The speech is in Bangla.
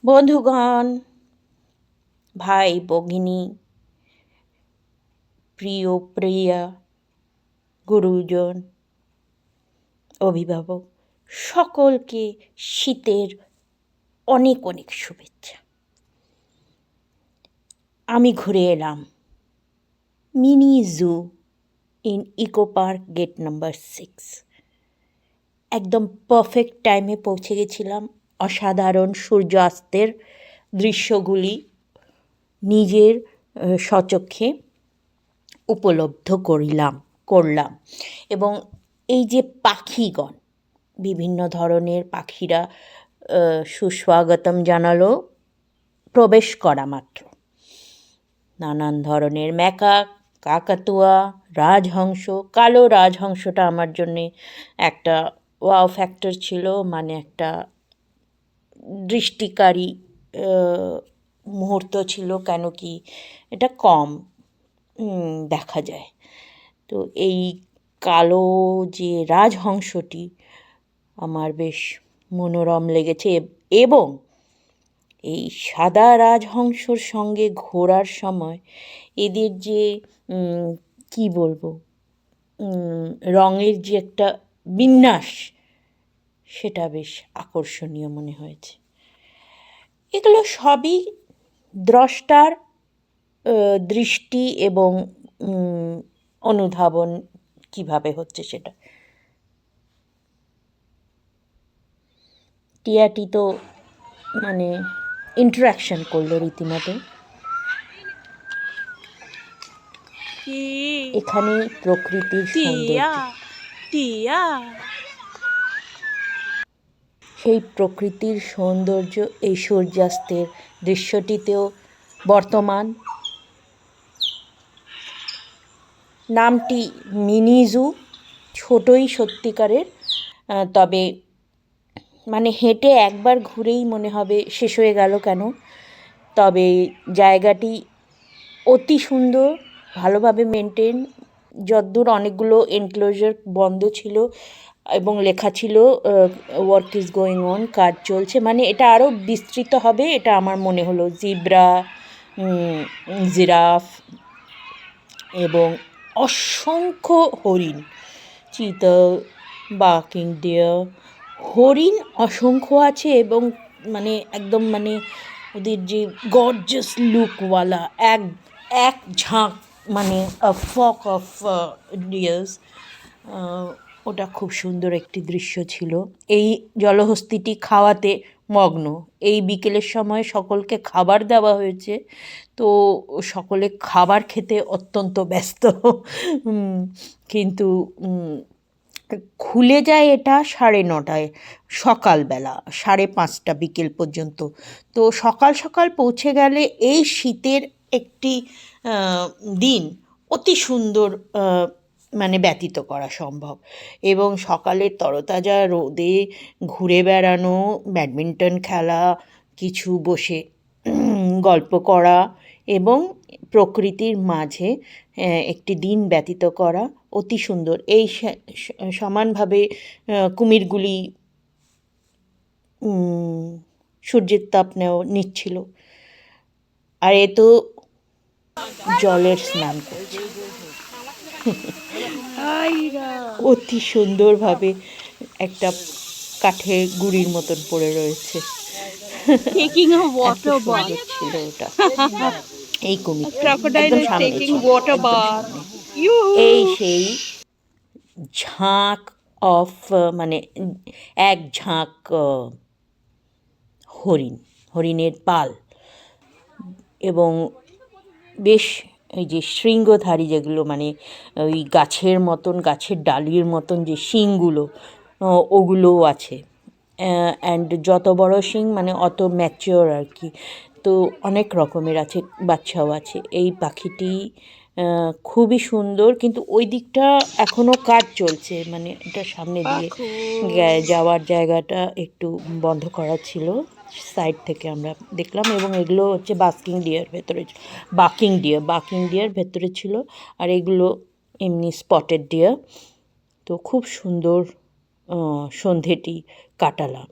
বন্ধুগণ, ভাই ভগিনী, প্রিয় প্রিয়া, গুরুজন, অভিভাবক সকলকে শীতের অনেক অনেক শুভেচ্ছা। আমি ঘুরে এলাম mini zoo in eco park gate number 6। একদম পারফেক্ট টাইমে পৌঁছে গেছিলাম। অসাধারণ সূর্যাস্তের দৃশ্যগুলি নিজের স্বচক্ষে উপলব্ধ করলাম এবং এই যে পাখিগণ, বিভিন্ন ধরনের পাখিরা সুস্বাগতম জানালো প্রবেশ করা মাত্র। নানান ধরনের ম্যাকাক, কাকাতুয়া, রাজহংস। কালো রাজহংসটা আমার জন্যে একটা ওয়াও ফ্যাক্টর ছিল, মানে একটা দৃষ্টিকারী মুহূর্ত ছিল, কেন কি এটা কম দেখা যায়। তো এই কালো যে রাজহংসটি আমার বেশ মনোরম লেগেছে এবং এই সাদা রাজহংসর সঙ্গে ঘোরার সময় এদের যে কি বলবো, রঙের যে একটা বিন্যাস, সেটা বেশ আকর্ষণীয় মনে হয়েছে। এগুলো সবই দ্রষ্টার দৃষ্টি এবং অনুধাবন কিভাবে হচ্ছে সেটা। টিয়াটি তো মানে ইন্টারাকশন করলো রীতিমতো। এখানে প্রকৃতির সৌন্দর্য, সেই প্রকৃতির সৌন্দর্য এই সূর্যাস্তের দৃশ্যটিতেও বর্তমান। নামটি মিনি জু, ছোটই সত্যিকারের, তবে মানে হেঁটে একবার ঘুরেই মনে হবে শেষ হয়ে গেল কেন। তবে জায়গাটি অতি সুন্দর, ভালোভাবে মেনটেন। যদ্দূর অনেকগুলো এনক্লোজার বন্ধ ছিল এবং লেখা ছিল ওয়ার্ক ইজ গোয়িং অন, কাজ চলছে, মানে এটা আরও বিস্তৃত হবে, এটা আমার মনে হলো। জিব্রা, জিরাফ এবং অসংখ্য হরিণ, চিতল, বার্কিং ডিয়ার, হরিণ অসংখ্য আছে এবং মানে একদম মানে ওদের যে গর্জাস লুকওয়ালা এক ঝাঁক, মানে ফক অফ ডিয়ার্স, ওটা খুব সুন্দর একটি দৃশ্য ছিল। এই জলহস্তিটি খাওয়াতে মগ্ন। এই বিকেলের সময় সকলকে খাবার দেওয়া হয়েছে, তো সকলে খাবার খেতে অত্যন্ত ব্যস্ত। কিন্তু খুলে যায় এটা 9:30 সকালবেলা, 5:30 বিকেল পর্যন্ত। তো সকাল সকাল পৌঁছে গেলে এই শীতের একটি দিন অতি সুন্দর মানে ব্যতীত করা সম্ভব। এবং সকালের তরতাজা রোদে ঘুরে বেড়ানো, ব্যাডমিন্টন খেলা, কিছু বসে গল্প করা এবং প্রকৃতির মাঝে একটি দিন ব্যতীত করা অতি সুন্দর। এই সমানভাবে কুমিরগুলি সূর্যের তাপ নিচ্ছিল, আর এ তো জলের স্নান করছে। অতি সুন্দরভাবে একটা কাঠের গুঁড়ির মতন পড়ে রয়েছে। ছিল ওটা, এই কুমিরটা একদম সামনে ছিল। এই সেই ঝাঁক অফ, মানে এক ঝাঁক হরিণের পাল এবং বেশ এই যে শৃঙ্গধারী, যেগুলো মানে ওই গাছের মতন, গাছের ডালির মতন যে শিংগুলো, ওগুলোও আছে। অ্যান্ড যত বড় শিং মানে অত ম্যাচিওর আর কি। তো অনেক রকমের আছে, বাচ্চাও আছে। এই পাখিটি খুবই সুন্দর, কিন্তু ওই দিকটা এখনও কাজ চলছে, মানে এটা সামনে দিয়ে যাওয়ার জায়গাটা একটু বন্ধ করা ছিল, সাইড থেকে আমরা দেখলাম। এবং এগুলো হচ্ছে বার্কিং ডিয়ার ভেতরে ছিল, আর এগুলো এমনি স্পটেড ডিয়ার। তো খুব সুন্দর সন্ধেটি কাটালাম।